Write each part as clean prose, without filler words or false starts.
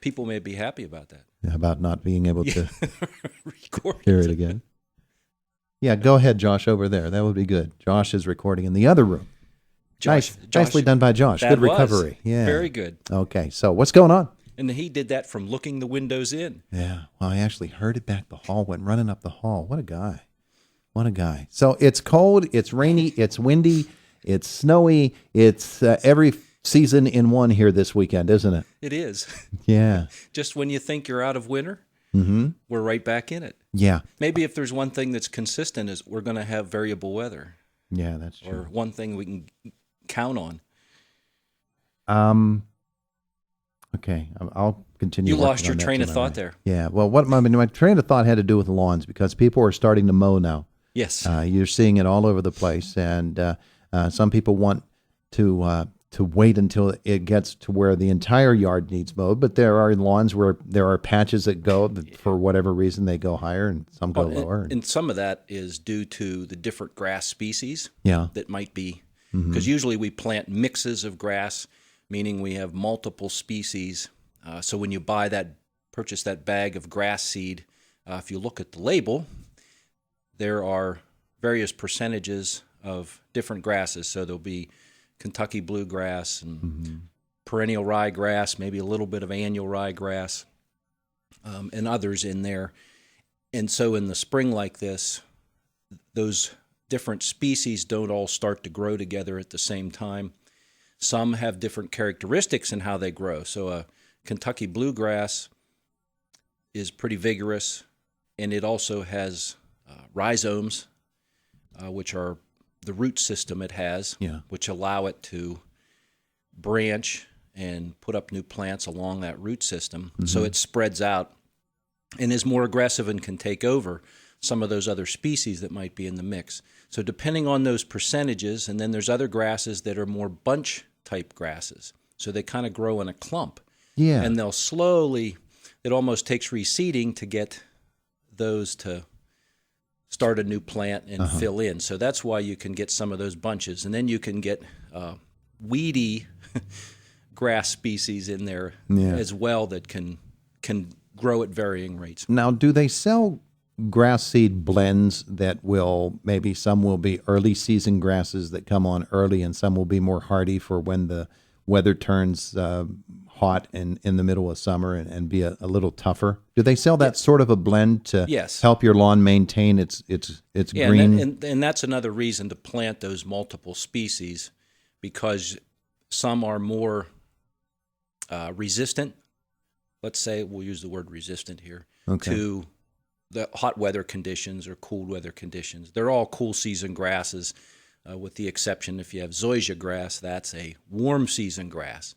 people may be happy about that. About not being able to Record hear it again. Yeah, go ahead, Josh, over there. That would be good. Josh is recording in the other room. Josh, Nicely done by Josh. That Good was recovery. Yeah. very good. Okay, so what's going on? And he did that from looking the windows in. Yeah, well, I actually heard it back the hall, went running up the hall. What a guy. What a guy. So it's cold, it's rainy, it's windy, it's snowy. It's every season in one here this weekend, isn't it? It is. Yeah. Just when you think you're out of winter, Mm-hmm. we're right back in it. Yeah. Maybe if there's one thing that's consistent is we're going to have variable weather. Yeah, that's true. Or one thing we can count on. Okay, I'll continue. You lost working your on that train of tomorrow. thought there. Yeah, well, my train of thought had to do with lawns because people are starting to mow now. Yes. You're seeing it all over the place, and some people want to wait until it gets to where the entire yard needs mowed. But there are lawns where there are patches that go that for whatever reason they go higher, and some go lower. And some of that is due to the different grass species. Yeah. That might be because usually we plant mixes of grass, meaning we have multiple species. So when you purchase that bag of grass seed, if you look at the label, there are various percentages of different grasses. So there'll be Kentucky bluegrass and perennial ryegrass, maybe a little bit of annual ryegrass, and others in there. And so in the spring like this, those different species don't all start to grow together at the same time. Some have different characteristics in how they grow. So a Kentucky bluegrass is pretty vigorous, and it also has rhizomes, which are the root system it has, which allow it to branch and put up new plants along that root system. So it spreads out and is more aggressive and can take over some of those other species that might be in the mix. So depending on those percentages, and then there's other grasses that are more bunch-type grasses. So they kind of grow in a clump. Yeah. And they'll slowly, it almost takes reseeding to get those to start a new plant and fill in. So that's why you can get some of those bunches. And then you can get weedy grass species in there as well that can grow at varying rates. Now, do they sell grass seed blends that will, maybe some will be early season grasses that come on early and some will be more hardy for when the weather turns hot and in the middle of summer and be a little tougher? Do they sell that sort of a blend to help your lawn maintain its green? And that's another reason to plant those multiple species, because some are more resistant. Let's say we'll use the word resistant here to the hot weather conditions or cool weather conditions. They're all cool season grasses, with the exception if you have zoysia grass, that's a warm season grass.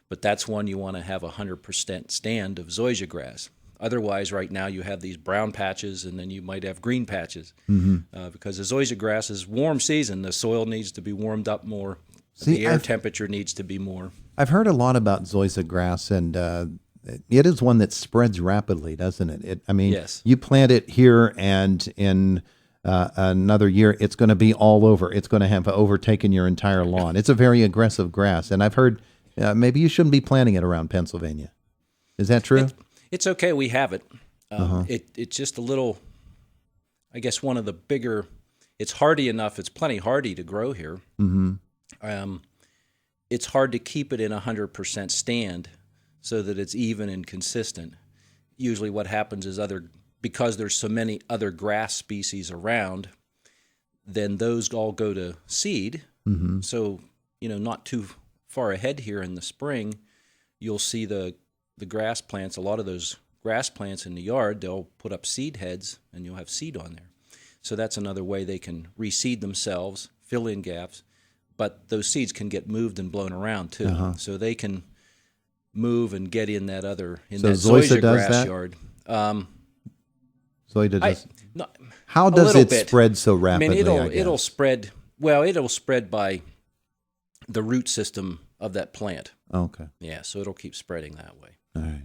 But that's one you want to have 100% stand of zoysia grass. Otherwise, right now you have these brown patches, and then you might have green patches. Because the zoysia grass is warm season. The soil needs to be warmed up more. The air temperature needs to be more. I've heard a lot about zoysia grass, and it is one that spreads rapidly, doesn't it? Yes. You plant it here, and in another year, it's going to be all over. It's going to have overtaken your entire lawn. It's a very aggressive grass, and I've heard maybe you shouldn't be planting it around Pennsylvania. Is that true? It's okay. We have it. It's just a little, I guess, one of the bigger. It's hardy enough. It's plenty hardy to grow here. It's hard to keep it in 100% stand so that it's even and consistent. Usually what happens is because there's so many other grass species around, then those all go to seed. So, not too far ahead here in the spring, you'll see the grass plants, a lot of those grass plants in the yard, they'll put up seed heads and you'll have seed on there. So that's another way they can reseed themselves, fill in gaps, but those seeds can get moved and blown around too. So they can move and get in that zoysia grass yard. Zoysia does. How does it spread so rapidly? It'll spread. Well, it'll spread by the root system of that plant. Okay. Yeah, so it'll keep spreading that way. All right.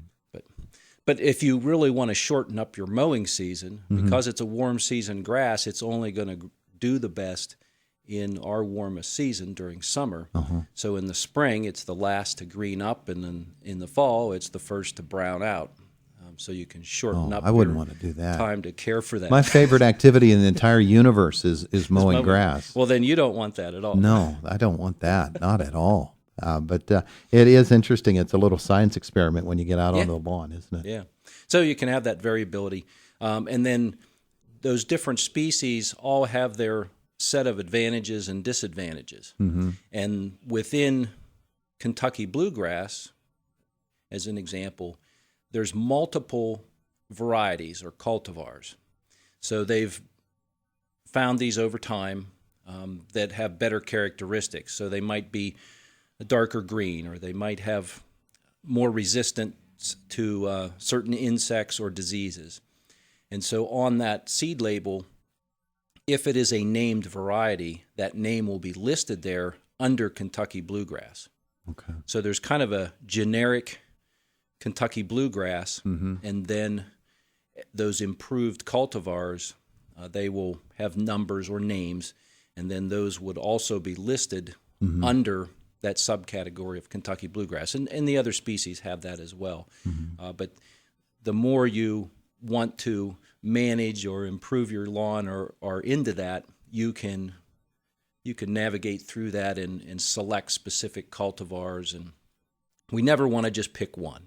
But if you really want to shorten up your mowing season, because it's a warm season grass, it's only going to do the best in our warmest season during summer. So in the spring, it's the last to green up, and then in the fall, it's the first to brown out. So you can shorten up I wouldn't your want to do that. time to care for that. My favorite activity in the entire universe is mowing grass. Well, then you don't want that at all. No, I don't want that. Not at all. But it is interesting. It's a little science experiment when you get out on the lawn, isn't it? Yeah. So you can have that variability. And then those different species all have their set of advantages and disadvantages. And within Kentucky bluegrass, as an example, there's multiple varieties or cultivars. So they've found these over time that have better characteristics. So they might be a darker green, or they might have more resistance to certain insects or diseases. And so on that seed label, if it is a named variety, that name will be listed there under Kentucky bluegrass. Okay. So there's kind of a generic Kentucky bluegrass, and then those improved cultivars, they will have numbers or names, and then those would also be listed under that subcategory of Kentucky bluegrass. And the other species have that as well. But the more you want to manage or improve your lawn or are into that, you can navigate through that and select specific cultivars. And we never want to just pick one.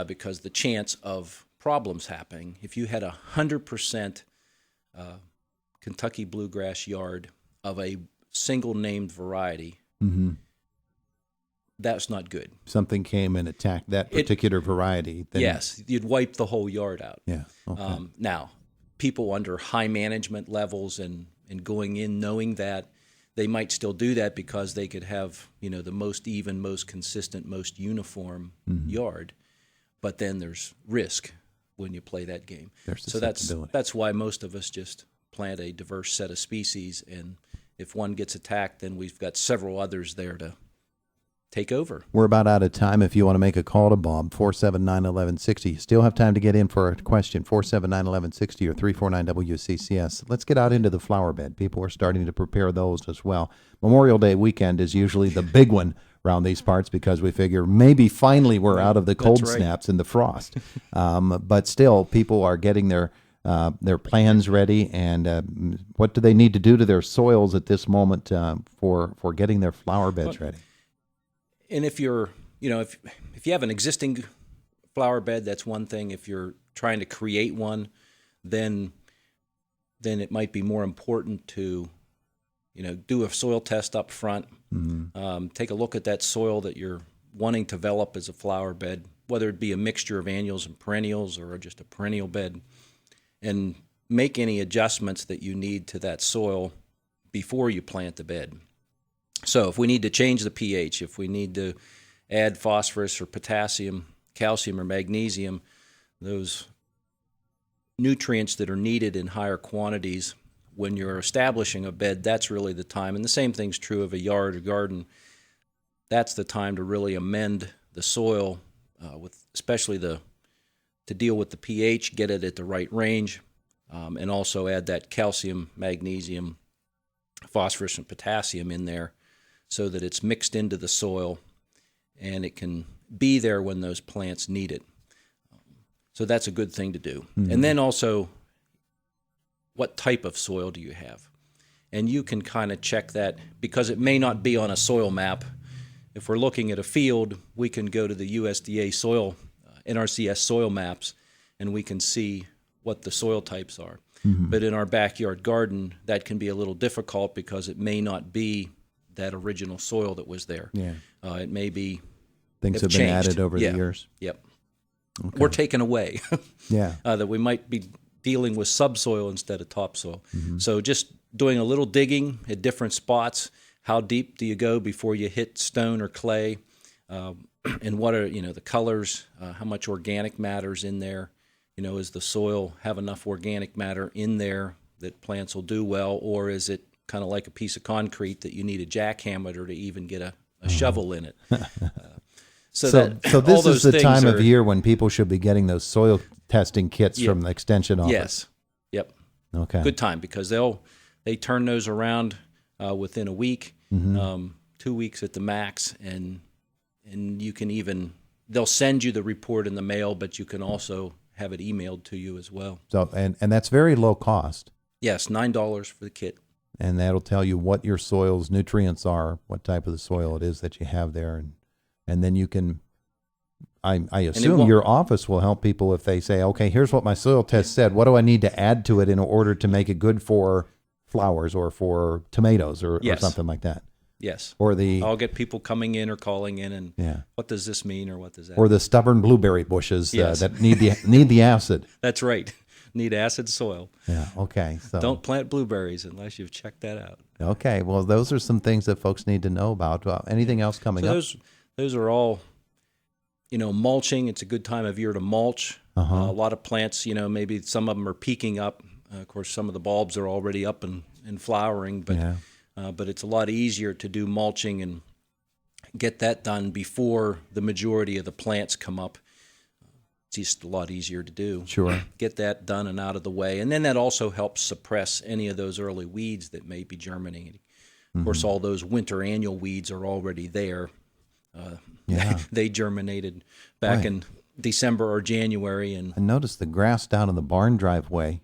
Because the chance of problems happening, if you had 100% Kentucky bluegrass yard of a single named variety, that's not good. Something came and attacked that particular variety. Then... Yes, you'd wipe the whole yard out. Yeah. Okay. Now, people under high management levels and going in knowing that, they might still do that because they could have, the most even, most consistent, most uniform yard. But then there's risk when you play that game. So that's why most of us just plant a diverse set of species, and if one gets attacked, then we've got several others there to take over. We're about out of time. If you want to make a call to Bob, 479-1160. You still have time to get in for a question, 479-1160 or 349-WCCS. Let's get out into the flower bed. People are starting to prepare those as well. Memorial Day weekend is usually the big one around these parts because we figure maybe finally we're out of the cold snaps and the frost. But still, people are getting their plans ready, and what do they need to do to their soils at this moment for getting their flower beds ready? And if you're, if you have an existing flower bed, that's one thing. If you're trying to create one, then it might be more important to, do a soil test up front. Take a look at that soil that you're wanting to develop as a flower bed, whether it be a mixture of annuals and perennials or just a perennial bed, and make any adjustments that you need to that soil before you plant the bed. So if we need to change the pH, if we need to add phosphorus or potassium, calcium or magnesium, those nutrients that are needed in higher quantities, when you're establishing a bed, that's really the time. And the same thing's true of a yard or garden. That's the time to really amend the soil, especially to deal with the pH, get it at the right range, and also add that calcium, magnesium, phosphorus, and potassium in there so that it's mixed into the soil and it can be there when those plants need it. So that's a good thing to do. And then also, what type of soil do you have? And you can kind of check that because it may not be on a soil map. If we're looking at a field, we can go to the USDA soil, NRCS soil maps, and we can see what the soil types are. But in our backyard garden, that can be a little difficult because it may not be that original soil that was there. Yeah. It may be things have been added over the years. Yep. Okay. Or taken away. Yeah. That we might be dealing with subsoil instead of topsoil. So just doing a little digging at different spots. How deep do you go before you hit stone or clay? And what are the colors? How much organic matter's in there? Does the soil have enough organic matter in there that plants will do well, or is it kind of like a piece of concrete that you need a jackhammer to even get a shovel in it? So this is the time of year when people should be getting those soil testing kits from the extension office. Yes. Yep. Okay. Good time because they'll they turn those around within a week, 2 weeks at the max, and you can even, they'll send you the report in the mail, but you can also have it emailed to you as well. So and that's very low cost. Yes, $9 for the kit. And that'll tell you what your soil's nutrients are, what type of the soil it is that you have there, and then you can. I assume your office will help people if they say, okay, here's what my soil test said. What do I need to add to it in order to make it good for flowers or for tomatoes or something like that? Yes. Or I'll get people coming in or calling in and what does this mean or what does that or mean? the stubborn blueberry bushes that need the acid. That's right. Need acid soil. Yeah, okay. So don't plant blueberries unless you've checked that out. Okay, well, those are some things that folks need to know about. Anything else coming up? Those are all, mulching. It's a good time of year to mulch. A lot of plants, maybe some of them are peaking up. Of course, some of the bulbs are already up and flowering, but it's a lot easier to do mulching and get that done before the majority of the plants come up. It's just a lot easier to do. Sure. Get that done and out of the way. And then that also helps suppress any of those early weeds that may be germinating. Of course, all those winter annual weeds are already there. They germinated back in December or January. And I noticed the grass down in the barn driveway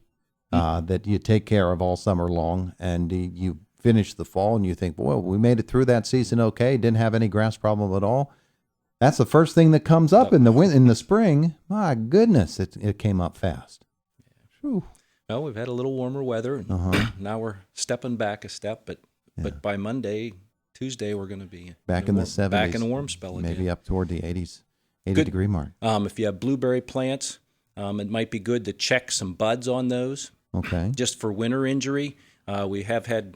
that you take care of all summer long, and you finish the fall, and you think, well, we made it through that season okay, didn't have any grass problem at all. That's the first thing that comes up in the spring. My goodness, it came up fast. Whew. Well, we've had a little warmer weather, and now we're stepping back a step, but by Tuesday, we're going to be back in the 70s, back in a warm spell again. Maybe up toward the 80-degree mark. If you have blueberry plants, it might be good to check some buds on those. Okay. Just for winter injury, we have had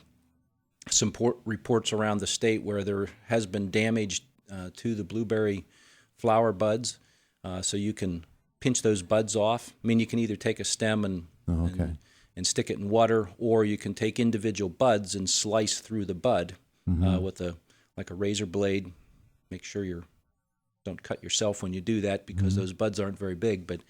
some reports around the state where there has been damage to the blueberry flower buds, so you can pinch those buds off. I mean, you can either take a stem and stick it in water, or you can take individual buds and slice through the bud with a razor blade. Make sure you don't cut yourself when you do that, because those buds aren't very big. But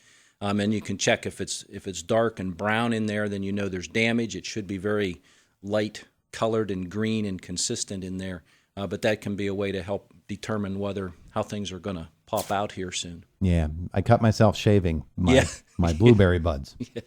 and you can check if it's dark and brown in there, then you know there's damage. It should be very light colored and green and consistent in there. But that can be a way to help determine how things are going to pop out here soon. Yeah, I cut myself shaving my blueberry buds. Yeah.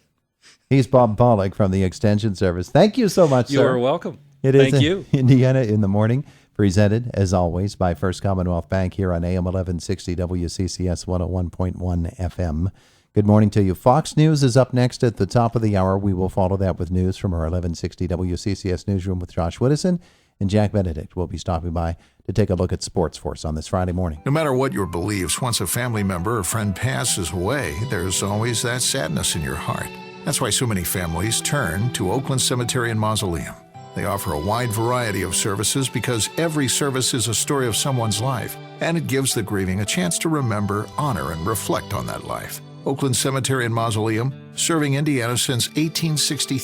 He's Bob Pollock from the Extension Service. Thank you so much, sir. You're welcome. Thank you. Indiana in the Morning, presented, as always, by First Commonwealth Bank here on AM 1160 WCCS 101.1 FM. Good morning to you. Fox News is up next at the top of the hour. We will follow that with news from our 1160 WCCS newsroom with Josh Whittison. And Jack Benedict will be stopping by to take a look at sports for us on this Friday morning. No matter what your beliefs, once a family member or friend passes away, there's always that sadness in your heart. That's why so many families turn to Oakland Cemetery and Mausoleum. They offer a wide variety of services because every service is a story of someone's life, and it gives the grieving a chance to remember, honor, and reflect on that life. Oakland Cemetery and Mausoleum, serving Indiana since 1863.